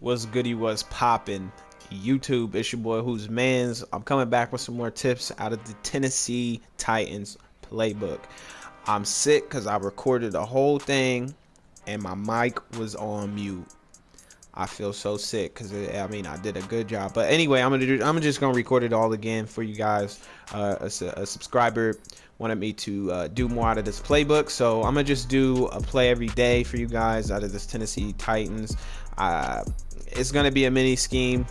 What's goody, was popping YouTube? It's your boy Who's Mans. I'm coming back with some more tips out of the Tennessee Titans playbook. I'm sick because I recorded the whole thing and my mic was on mute. I feel so sick because I did a good job. But anyway, I'm just gonna record it all again for you guys. A subscriber wanted me to do more out of this playbook, so I'm gonna just do a play every day for you guys out of this Tennessee Titans. It's gonna be a mini scheme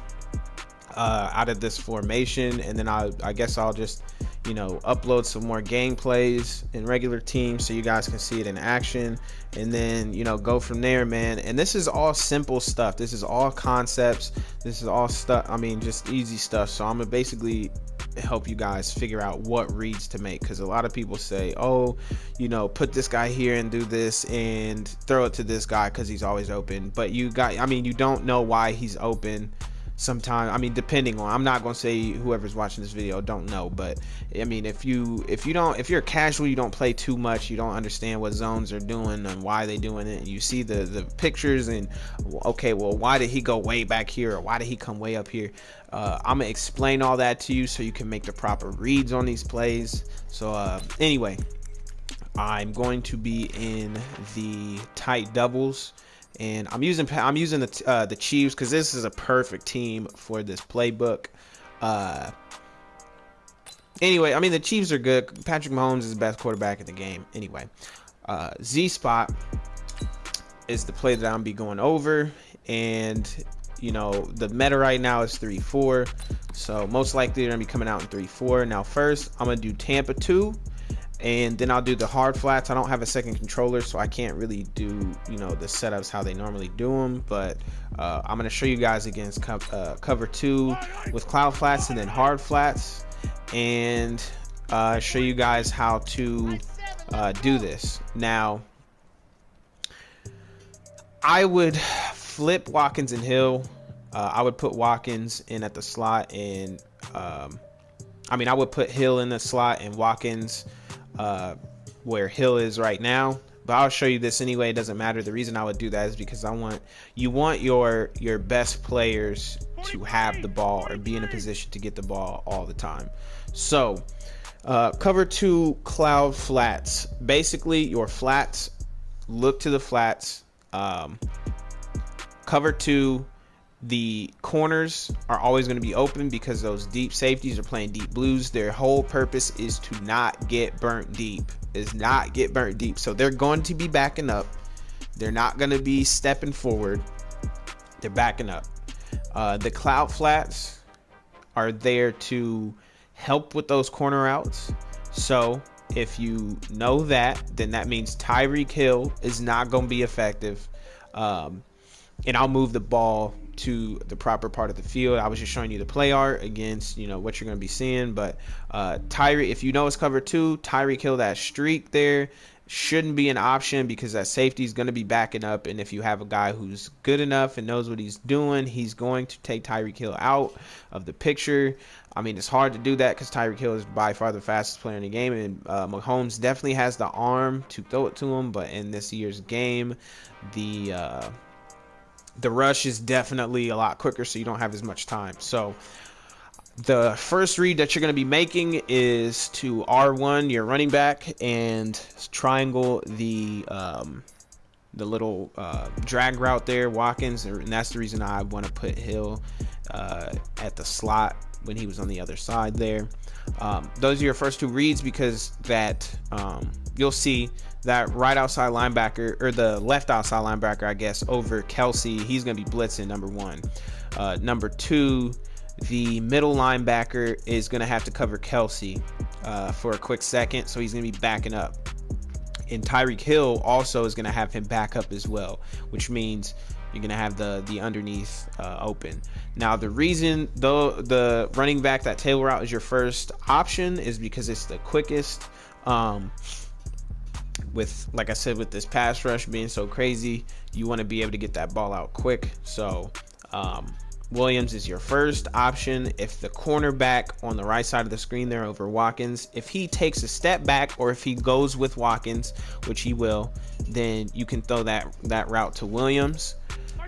out of this formation, and then I guess I'll just upload some more gameplays in regular teams so you guys can see it in action, and then go from there, man. And this is all simple stuff. This is all concepts. This is all stuff, just easy stuff. So I'm gonna basically help you guys figure out what reads to make, because a lot of people say, oh, put this guy here and do this and throw it to this guy because he's always open. But you don't know why he's open sometimes. Depending on, I'm not gonna say whoever's watching this video don't know, but if you're casual, you don't play too much, you don't understand what zones are doing and why they doing it, and you see the pictures and okay, well, why did he go way back here, or why did he come way up here? I'm gonna explain all that to you so you can make the proper reads on these plays. So anyway, I'm going to be in the tight doubles, and I'm using the Chiefs because this is a perfect team for this playbook. Anyway, the Chiefs are good. Patrick Mahomes is the best quarterback in the game. Anyway, Z spot is the play that I'm be going over, and the meta right now is 3-4, so most likely they're gonna be coming out in 3-4. Now first I'm gonna do Tampa 2, and then I'll do the hard flats. I don't have a second controller, so I can't really do the setups how they normally do them, but I'm gonna show you guys against cover 2 with cloud flats and then hard flats, and show you guys how to do this. Now I would flip Watkins and Hill. I would put Watkins in at the slot, and I would put Hill in the slot and Watkins where Hill is right now, but I'll show you this anyway. It doesn't matter. The reason I would do that is because you want your best players to have the ball or be in a position to get the ball all the time. So cover 2 cloud flats. Basically your flats, look to the flats. Cover 2, the corners are always going to be open because those deep safeties are playing deep blues. Their whole purpose is to not get burnt deep. So they're going to be backing up. They're not going to be stepping forward. They're backing up. The cloud flats are there to help with those corner outs. So if you know that, then that means Tyreek Hill is not going to be effective. And I'll move the ball to the proper part of the field. I was just showing you the play art against what you're going to be seeing. But Tyreek, if you know it's cover 2, Tyreek Hill, that streak there shouldn't be an option because that safety is going to be backing up. And if you have a guy who's good enough and knows what he's doing, he's going to take Tyreek Hill out of the picture. It's hard to do that because Tyreek Hill is by far the fastest player in the game, and Mahomes definitely has the arm to throw it to him. But in this year's game, the rush is definitely a lot quicker, so you don't have as much time. So the first read that you're going to be making is to R1 your running back and triangle the little drag route there, Watkins, and that's the reason I want to put Hill at the slot when he was on the other side there. Those are your first 2 reads, because that you'll see that right outside linebacker, or the left outside linebacker, I guess, over Kelsey, he's going to be blitzing, number 1. Number 2, the middle linebacker is going to have to cover Kelsey for a quick second, so he's going to be backing up. And Tyreek Hill also is going to have him back up as well, which means you're going to have the underneath open. Now, the reason, though, the running back, that tail route is your first option is because it's the quickest. With, like I said, with this pass rush being so crazy, you want to be able to get that ball out quick. So Williams is your first option. If the cornerback on the right side of the screen there over Watkins, if he takes a step back, or if he goes with Watkins, which he will, then you can throw that route to Williams.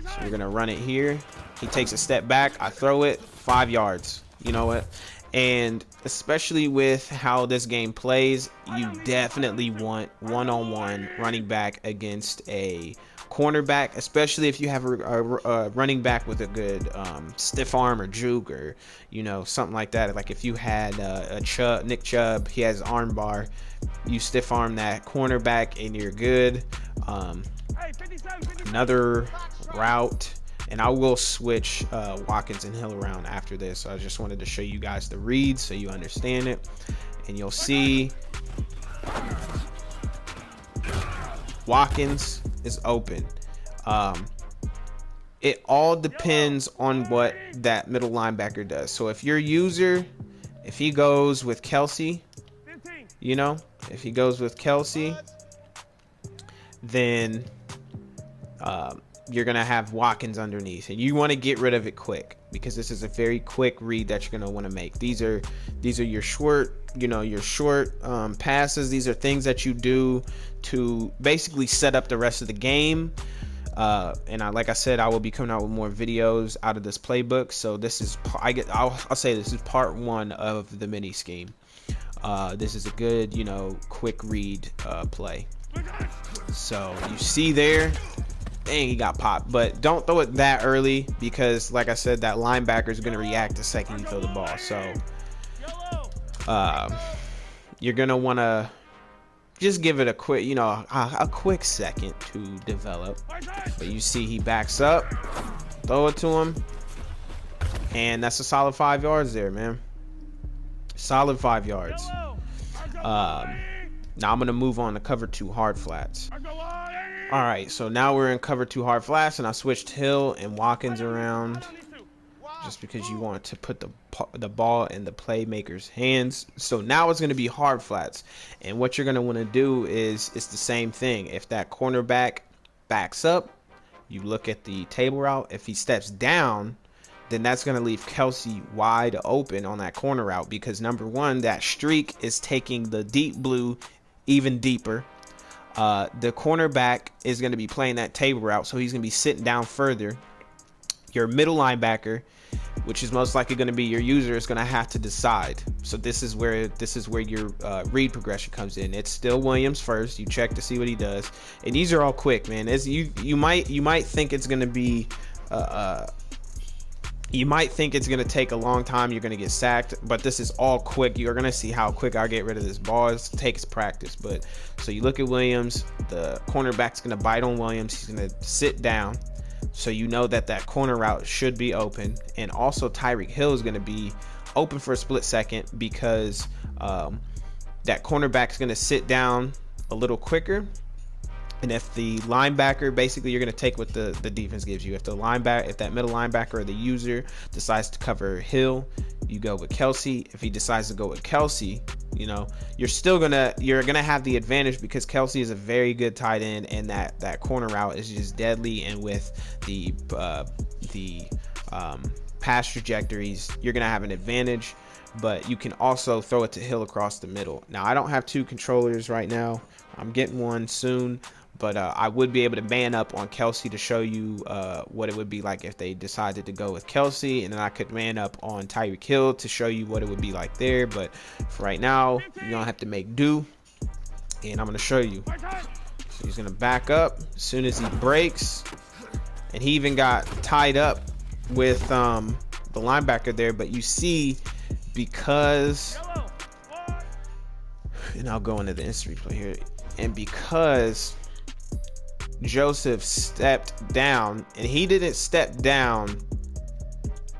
So we're gonna run it here. He takes a step back, I throw it 5 yards. You know what? And especially with how this game plays, you definitely want one-on-one running back against a cornerback, especially if you have a running back with a good stiff arm or juke, or you know, something like that. Like if you had Nick Chubb, he has arm bar, you stiff arm that cornerback and you're good. Another route, and I will switch Watkins and Hill around after this. So I just wanted to show you guys the reads so you understand it, and you'll see Watkins is open. It all depends on what that middle linebacker does. So if your user, if he goes with Kelsey, you know, if he goes with Kelsey, then you're gonna have Watkins underneath, and you want to get rid of it quick, because this is a very quick read that you're gonna want to make. These are your short, you know, your short passes. These are things that you do to basically set up the rest of the game. And like I said, I will be coming out with more videos out of this playbook. So this is, I'll say this is part 1 of the mini scheme. This is a good, you know, quick read play. So you see there, dang, he got popped, but don't throw it that early, because like I said, that linebacker is going to react the second you throw the ball. So you're going to want to just give it a quick, you know, a quick second to develop. But you see he backs up, throw it to him, and that's a solid 5 yards there, man. Solid 5 yards. Now I'm going to move on to cover 2 hard flats. All right, so now we're in cover 2 hard flats, and I switched Hill and Watkins around just because you want to put the ball in the playmaker's hands. So now it's going to be hard flats, and what you're going to want to do is it's the same thing. If that cornerback backs up, you look at the table route. If he steps down, then that's going to leave Kelsey wide open on that corner route, because number one, that streak is taking the deep blue even deeper. The cornerback is going to be playing that table route, so he's going to be sitting down further. Your middle linebacker, which is most likely going to be your user, is going to have to decide. So this is where your read progression comes in. It's still Williams first. You check to see what he does, and these are all quick, man. As you might think it's going to be you might think it's going to take a long time, you're going to get sacked, but this is all quick. You're going to see how quick I get rid of this ball. It takes practice. But so you look at Williams, the cornerback's going to bite on Williams. He's going to sit down, so you know that corner route should be open. And also Tyreek Hill is going to be open for a split second, because that cornerback's going to sit down a little quicker. And if the linebacker, basically you're going to take what the defense gives you. If that middle linebacker or the user decides to cover Hill, you go with Kelsey. If he decides to go with Kelsey, you know, you're gonna have the advantage, because Kelsey is a very good tight end, and that corner route is just deadly. And with the pass trajectories, you're gonna have an advantage. But you can also throw it to Hill across the middle. Now I don't have 2 controllers right now. I'm getting one soon. But I would be able to man up on Kelsey to show you what it would be like if they decided to go with Kelsey. And then I could man up on Tyreek Hill to show you what it would be like there. But for right now, you're going to have to make do. And I'm going to show you. So he's going to back up as soon as he breaks. And he even got tied up with the linebacker there. But you see, because... And I'll go into the instant replay here. And because... Joseph stepped down, and he didn't step down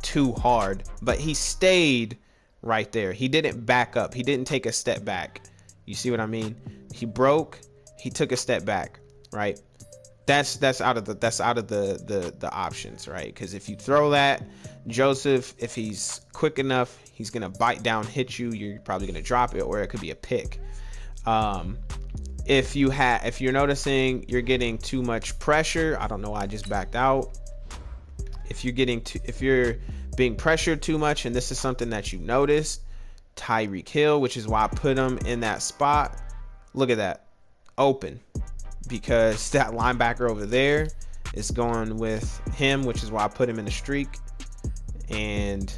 too hard, but he stayed right there. He didn't back up. He didn't take a step back. You see what I mean? He broke. He took a step back. Right? That's out of the options, right? Because if you throw that, Joseph, if he's quick enough, he's gonna bite down, hit you. You're probably gonna drop it, or it could be a pick. If you're noticing you're getting too much pressure, I don't know why I just backed out. If you're being pressured too much, and this is something that you noticed, Tyreek Hill, which is why I put him in that spot. Look at that, open, because that linebacker over there is going with him, which is why I put him in the streak. And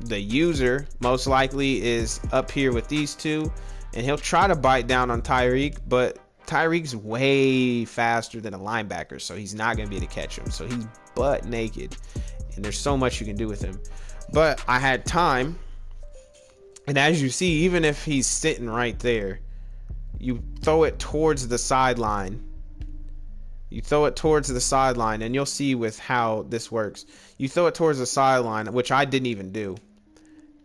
the user most likely is up here with these two, and he'll try to bite down on Tyreek, but Tyreek's way faster than a linebacker, so he's not going to be able to catch him. So he's butt naked, and there's so much you can do with him. But I had time, and as you see, even if he's sitting right there, you throw it towards the sideline. You throw it towards the sideline, and you'll see with how this works. You throw it towards the sideline, which I didn't even do.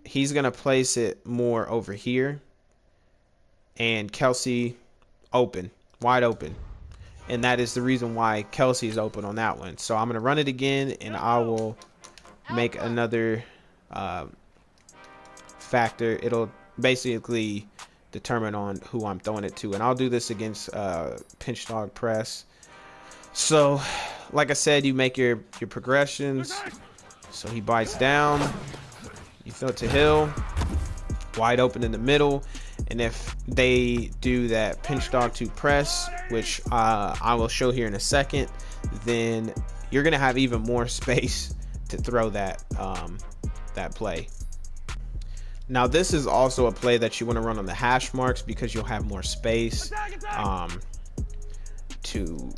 He's going to place it more over here, and Kelsey open, wide open. And that is the reason why Kelsey is open on that one. So I'm going to run it again, and I will make another factor. It'll basically determine on who I'm throwing it to. And I'll do this against pinch dog press. So, like I said, you make your progressions. So he bites down. You throw it to Hill. Wide open in the middle. And if they do that pinch dog to press, which I will show here in a second, then you're going to have even more space to throw that that play. Now, this is also a play that you want to run on the hash marks because you'll have more space to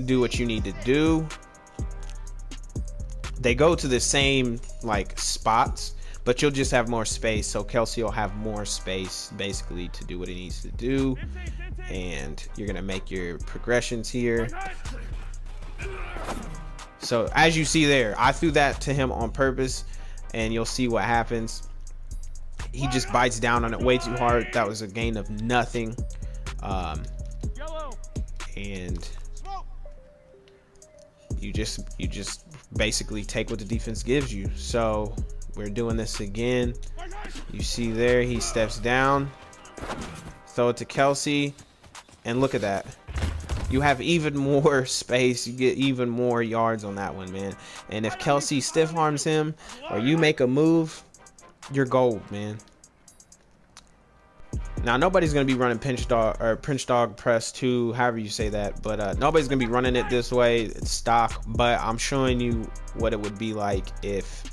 do what you need to do. They go to the same like spots, but you'll just have more space. So Kelsey will have more space basically to do what he needs to do. And you're going to make your progressions here. So as you see there, I threw that to him on purpose, and you'll see what happens. He just bites down on it way too hard. That was a gain of nothing. And you just basically take what the defense gives you. So we're doing this again. You see there, he steps down, throw it to Kelsey, and look at that. You have even more space. You get even more yards on that one, man. And if Kelsey stiff arms him or you make a move, you're gold, man. Now, nobody's going to be running pinch dog press 2, however you say that, but nobody's going to be running it this way. It's stock, but I'm showing you what it would be like if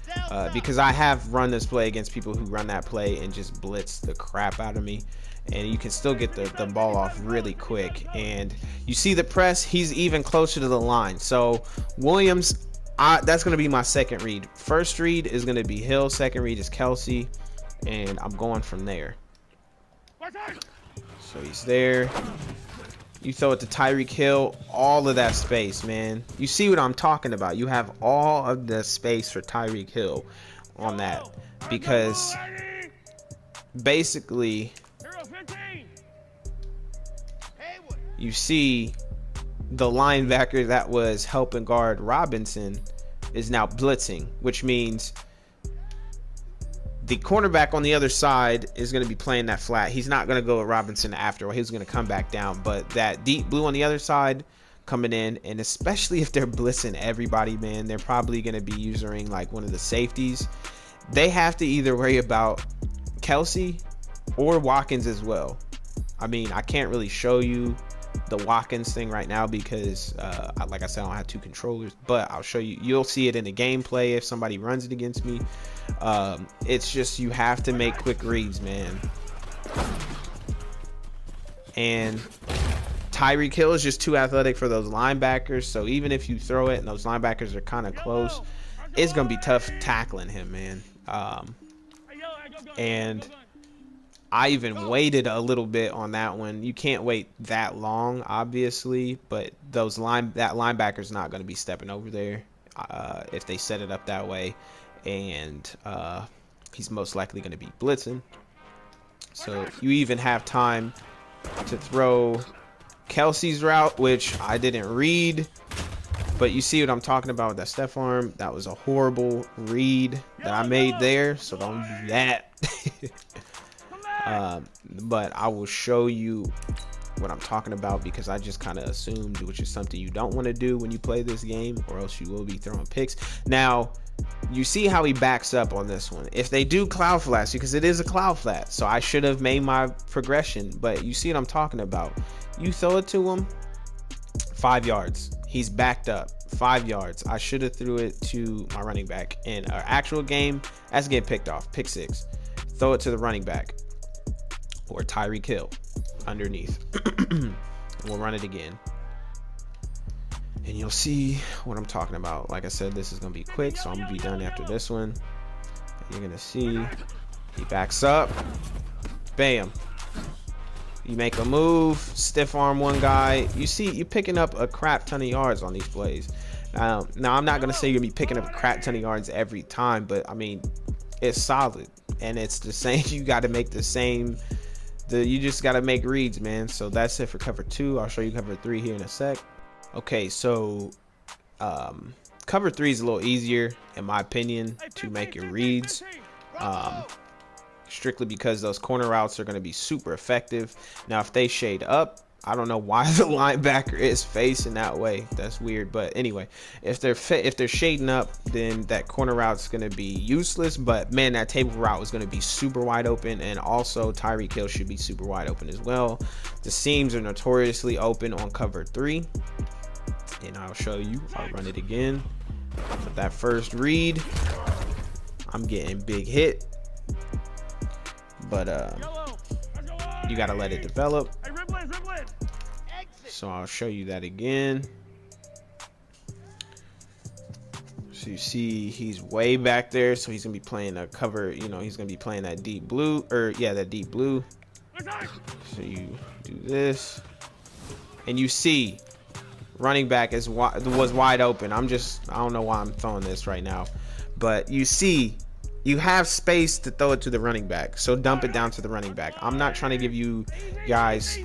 because I have run this play against people who run that play and just blitz the crap out of me, and you can still get the ball off really quick. And you see the press, he's even closer to the line. So Williams, that's going to be my second read. First read is going to be Hill, second read is Kelsey, and I'm going from there. So he's there. You throw it to Tyreek Hill, all of that space, man. You see what I'm talking about. You have all of the space for Tyreek Hill on that, because basically you see the linebacker that was helping guard Robinson is now blitzing, which means the cornerback on the other side is going to be playing that flat. He's not going to go with Robinson after. He's going to come back down. But that deep blue on the other side coming in, and especially if they're blitzing everybody, man, they're probably going to be using like one of the safeties. They have to either worry about Kelsey or Watkins as well. I mean, I can't really show you the Watkins thing right now because like I said, I don't have 2 controllers, but I'll show you. You'll see it in the gameplay if somebody runs it against me. It's just you have to make quick reads, man. And Tyreek Hill is just too athletic for those linebackers, so even if you throw it and those linebackers are kind of close, it's gonna be tough tackling him, man. And I even waited a little bit on that one. You can't wait that long, obviously, but that linebacker's not going to be stepping over there if they set it up that way, and he's most likely going to be blitzing. So you even have time to throw Kelsey's route, which I didn't read, but you see what I'm talking about with that step arm. That was a horrible read that I made there, so don't do that. But I will show you what I'm talking about, because I just kind of assumed, which is something you don't want to do when you play this game, or else you will be throwing picks. Now, you see how he backs up on this one. If they do cloud flats, because it is a cloud flat, so I should have made my progression, but you see what I'm talking about. You throw it to him 5 yards. He's backed up 5 yards. I should have threw it to my running back. In our actual game, that's getting picked off. Pick 6. Throw it to the running back or Tyreek Hill underneath. We'll run it again. And you'll see what I'm talking about. Like I said, this is going to be quick, so I'm going to be done after this one. You're going to see he backs up. Bam. You make a move, stiff arm one guy. You see, you're picking up a crap ton of yards on these plays. Now I'm not going to say you're going to be picking up a crap ton of yards every time, but I mean, it's solid. And it's the same. You got to make the same. You just got to make reads, man. So that's it for cover 2. I'll show you cover 3 here in a sec. Okay, so cover 3 is a little easier, in my opinion, to make your reads. Strictly because those corner routes are going to be super effective. Now, if they shade up, I don't know why the linebacker is facing that way. That's weird. But anyway, if they're shading up, then that corner route is going to be useless. But man, that table route is going to be super wide open, and also Tyreek Hill should be super wide open as well. The seams are notoriously open on cover 3, and I'll show you. I'll run it again. But that first read, I'm getting big hit. But you gotta let it develop. So I'll show you that again. So you see he's way back there, so he's gonna be playing a cover, you know, he's gonna be playing that deep blue, or yeah, that deep blue. So you do this, and you see running back was wide open. I don't know why I'm throwing this right now, but you see you have space to throw it to the running back, so dump it down to the running back. I'm not trying to give you guys,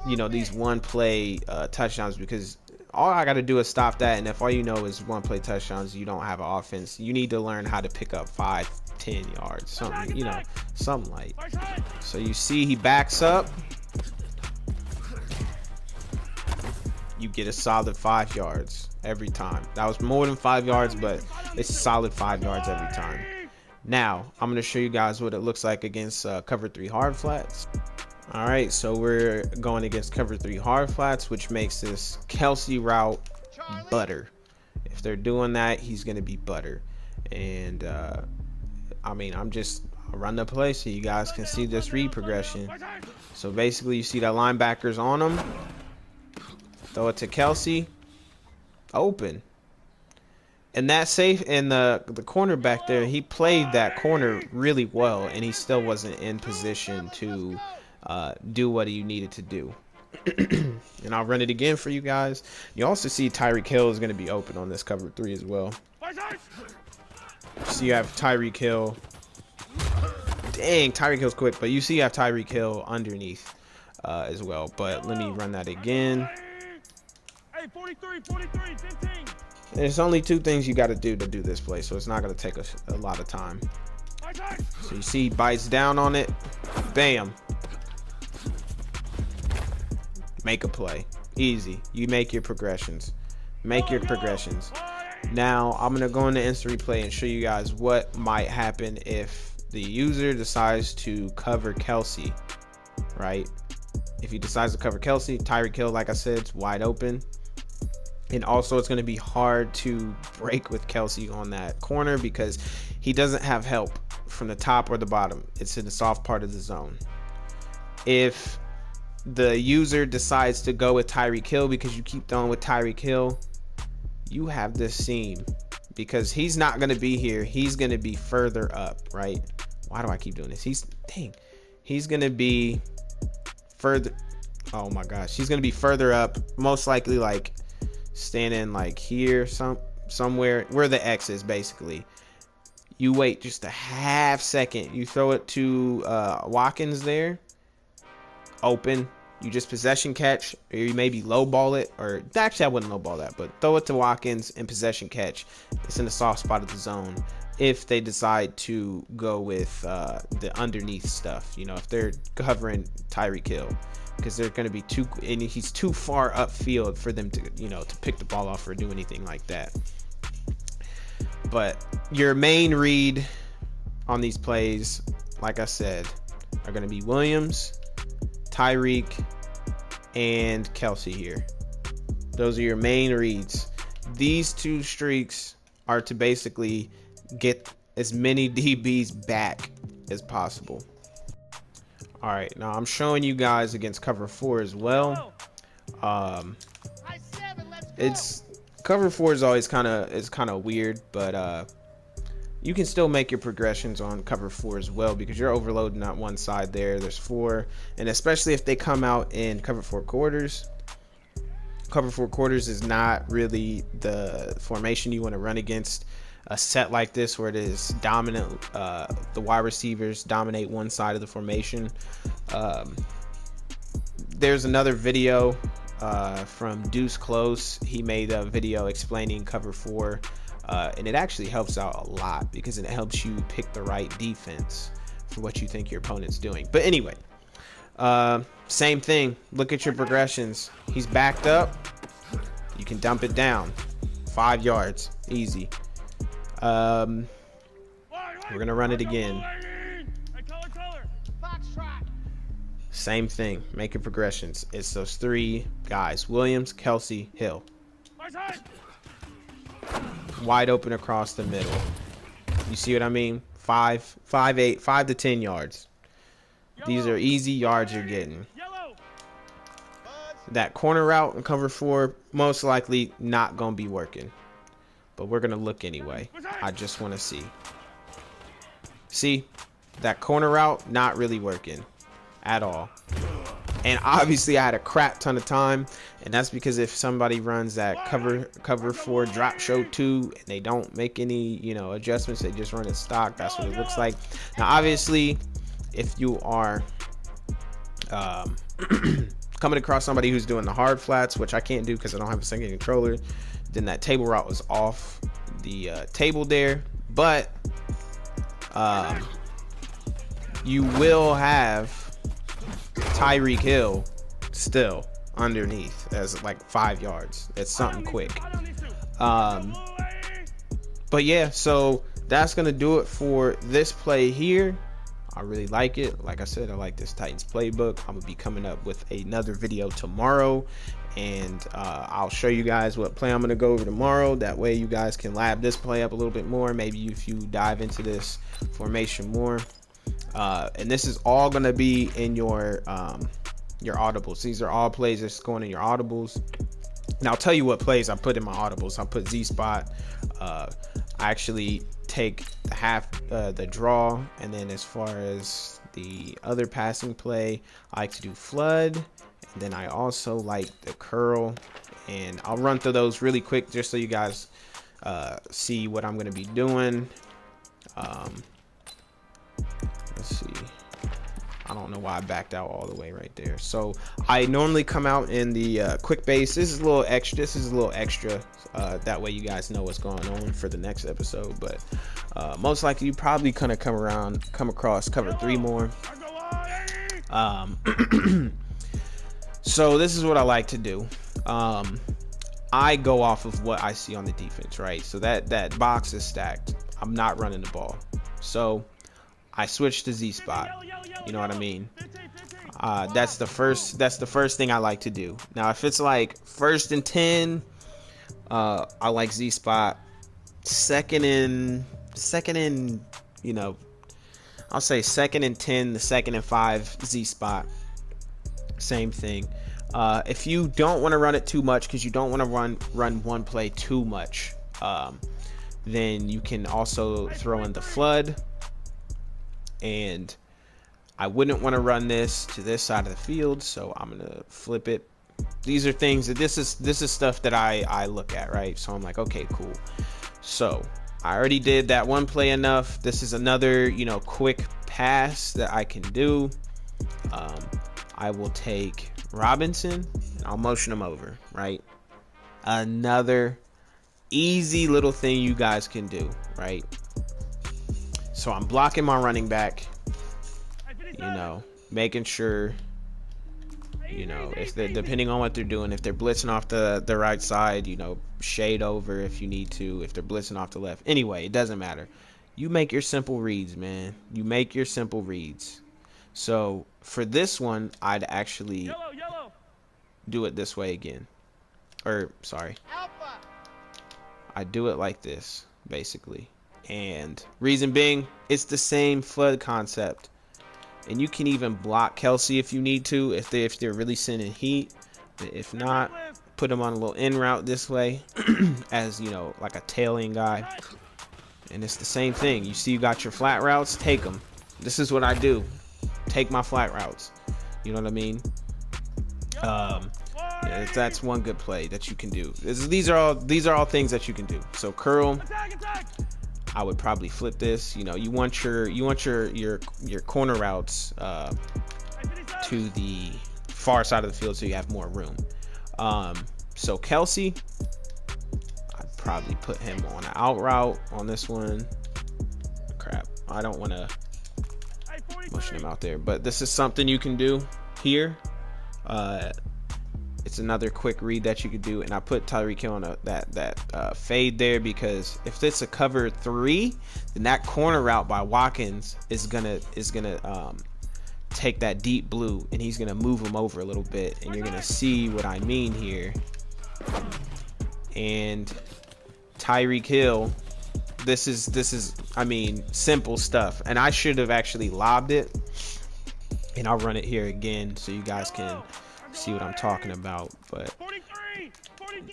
you know, these one play touchdowns, because all I got to do is stop that. And if all you know is one play touchdowns, you don't have an offense. You need to learn how to pick up 5-10 yards, something, you know, something like. So you see he backs up, you get a solid 5 yards every time. That was more than 5 yards, but it's a solid 5 yards every time. Now, I'm going to show you guys what it looks like against cover 3 hard flats. All right, so we're going against cover 3 hard flats, which makes this Kelsey route butter. If they're doing that, he's going to be butter. And, I mean, I'll run the play so you guys can see this read progression. So basically, you see that linebacker's on him. Throw it to Kelsey. Open. And that safe, and the corner back there, he played that corner really well, and he still wasn't in position to do what he needed to do. And I'll run it again for you guys. You also see Tyreek Hill is going to be open on this cover 3 as well. So you have Tyreek Hill. Dang, Tyreek Hill's quick, but you see you have Tyreek Hill underneath as well. But let me run that again. Hey, 43, 15. There's only 2 things you got to do this play, so it's not going to take a lot of time. So you see he bites down on it. Bam. Make a play. Easy. You make your progressions. Make your progressions. Now, I'm going to go into instant replay and show you guys what might happen if the user decides to cover Kelsey, right? If he decides to cover Kelsey, Tyreek Hill, like I said, is wide open. And also, it's going to be hard to break with Kelsey on that corner because he doesn't have help from the top or the bottom. It's in the soft part of the zone. If the user decides to go with Tyreek Hill because you keep throwing with Tyreek Hill, you have this seam because he's not going to be here. He's going to be further up, right? Why do I keep doing this? He's going to be further. Oh my gosh. He's going to be further up, most likely like standing like here, somewhere where the X is basically. You wait just a half second. You throw it to Watkins there. Open. You just possession catch, or you maybe low ball it, or actually I wouldn't low ball that, but throw it to Watkins and possession catch. It's in the soft spot of the zone. If they decide to go with the underneath stuff, you know, if they're covering Tyreek Hill, because they're going to be he's too far upfield for them to, you know, to pick the ball off or do anything like that. But your main read on these plays, like I said, are going to be Williams, Tyreek, and Kelsey here. Those are your main reads. These two streaks are to basically get as many DBs back as possible. All right, now I'm showing you guys against cover 4 as well. It's cover 4 is always kind of weird, but you can still make your progressions on cover 4 as well, because you're overloading that one side there. There's 4, and especially if they come out in cover 4 quarters. Cover 4 quarters is not really the formation you want to run against a set like this, where it is dominant. The wide receivers dominate one side of the formation. There's another video from Deuce Close. He made a video explaining cover 4, and it actually helps out a lot because it helps you pick the right defense for what you think your opponent's doing. But anyway, same thing. Look at your progressions. He's backed up. You can dump it down. 5 yards. Easy. We're going to run it again. Same thing. Making progressions. It's those 3 guys. Williams, Kelsey, Hill. Wide open across the middle. You see what I mean? 5, 8, 5 to 10 yards. These are easy yards you're getting. That corner route in cover 4 most likely not going to be working. But we're going to look anyway. I just want to see. See? That corner route not really working at all. And obviously I had a crap ton of time, and that's because if somebody runs that cover 4 drop show 2 and they don't make any, you know, adjustments, they just run it stock, that's what it looks like. Now obviously if you are coming across somebody who's doing the hard flats, which I can't do because I don't have a second controller, then that table route was off the table there. But you will have Tyreek Hill still underneath as like 5 yards. It's something quick. But yeah, so that's gonna do it for this play here. I really like it. Like I said, I like this Titans playbook. I'm gonna be coming up with another video tomorrow, and I'll show you guys what play I'm gonna go over tomorrow. That way you guys can lab this play up a little bit more, maybe if you dive into this formation more. And this is all gonna be in your audibles. These are all plays that's going in your audibles. Now I'll tell you what plays I put in my audibles. I put Z spot. I actually take the draw, and then as far as the other passing play, I like to do flood, and then I also like the curl, and I'll run through those really quick just so you guys see what I'm going to be doing. Let's see. I don't know why I backed out all the way right there. So I normally come out in the quick base. This is a little extra. That way you guys know what's going on for the next episode. But most likely you probably kind of come across cover 3 more. So this is what I like to do. I go off of what I see on the defense, right? So that box is stacked. I'm not running the ball. So I switch to Z spot. You know what I mean? That's the first thing I like to do. Now, if it's like 1st and 10, I like Z spot. Second and you know, I'll say 2nd and 10, the 2nd and 5 Z spot. Same thing. If you don't want to run it too much, because you don't want to run one play too much, then you can also throw in the flood. And I wouldn't want to run this to this side of the field, so I'm gonna flip it. These are things that this is stuff that I look at, right? So I'm like, okay, cool. So I already did that one play enough. This is another, you know, quick pass that I can do. I will take Robinson and I'll motion him over, right? Another easy little thing you guys can do, right? So I'm blocking my running back, you know, making sure, you know, if they're, depending on what they're doing, if they're blitzing off the right side, you know, shade over if you need to, if they're blitzing off the left. Anyway, it doesn't matter. You make your simple reads, man. You make your simple reads. So for this one, I'd actually do it this way again. or sorry, I do it like this basically. And reason being, it's the same flood concept. And you can even block Kelsey if you need to, if they're really sending heat. But if not, put them on a little in route this way, as you know, like a tailing guy. And it's the same thing. You see, you got your flat routes, take them. This is what I do. Take my flat routes. You know what I mean? Yeah, that's one good play that you can do. These are all things that you can do. So curl. I would probably flip this. You know, you want your corner routes to the far side of the field so you have more room. So Kelsey, I'd probably put him on an out route on this one. Crap, I don't want to motion him out there, but this is something you can do here. It's another quick read that you could do, and I put Tyreek Hill on that fade there because if it's a cover 3, then that corner route by Watkins is gonna take that deep blue, and he's gonna move him over a little bit, and you're gonna see what I mean here. And Tyreek Hill, this is I mean, simple stuff, and I should have actually lobbed it, and I'll run it here again so you guys can see what I'm talking about. But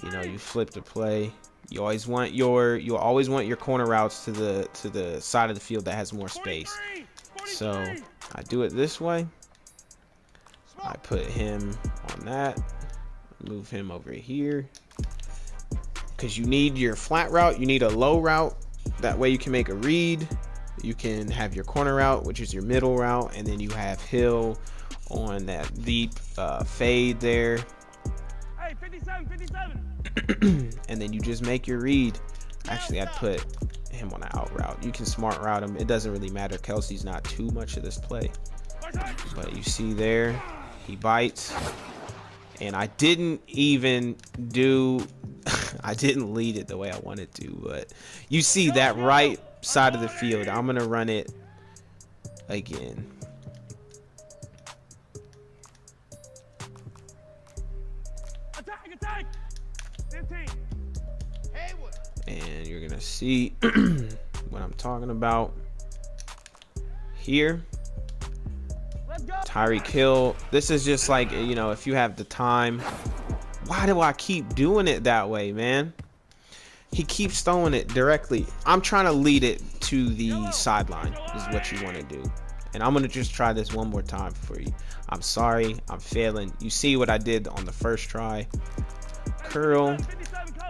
you know, you flip the play. You always want your corner routes to the side of the field that has more space. So I do it this way. I put him on that, move him over here, because you need your flat route, you need a low route, that way you can make a read. You can have your corner route, which is your middle route, and then you have Hill on that deep fade there. Hey, 57. And then you just make your read. Actually, I'd put him on an out route. You can smart route him. It doesn't really matter. Kelsey's not too much of this play. But you see there, he bites. And I didn't even do, I didn't lead it the way I wanted to. But you see that right side of the field. I'm going to run it again. Attack! 15. And you're gonna see what I'm talking about here. Tyreek Hill, this is just like, you know, if you have the time. Why do I keep doing it that way, man? He keeps throwing it directly. I'm trying to lead it to the sideline is what you want to do. And I'm gonna just try this one more time for you. I'm sorry, I'm failing. You see what I did on the first try. Curl,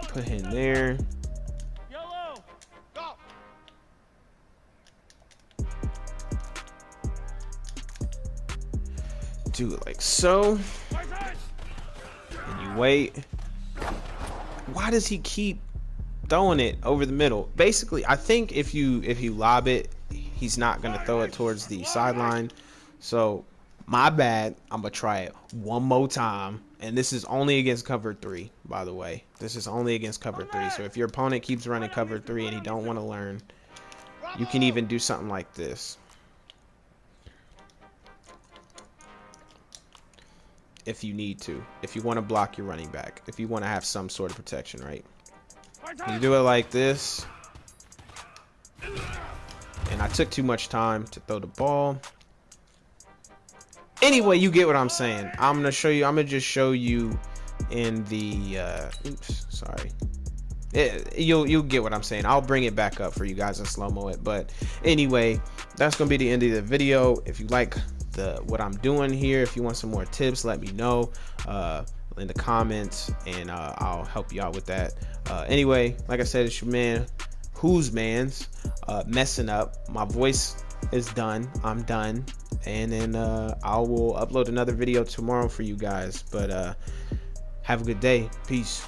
put him there. Do it like so. And you wait. Why does he keep throwing it over the middle? Basically, I think if you lob it, he's not gonna throw it towards the sideline. So my bad. I'm gonna try it one more time. And this is only against cover 3, by the way. This is only against cover 3. So if your opponent keeps running cover 3 and he don't want to learn, you can even do something like this. If you need to. If you want to block your running back. If you want to have some sort of protection, right? You do it like this. And I took too much time to throw the ball. Anyway, you get what I'm saying. I'm gonna just show you in the oops, sorry. You'll get what I'm saying. I'll bring it back up for you guys and slow-mo it. But anyway, that's gonna be the end of the video. If you like what I'm doing here, if you want some more tips, let me know in the comments, and I'll help you out with that. Anyway, like I said, it's your man who's man's messing up. My voice is done. I'm done. And then I will upload another video tomorrow for you guys. But have a good day. Peace.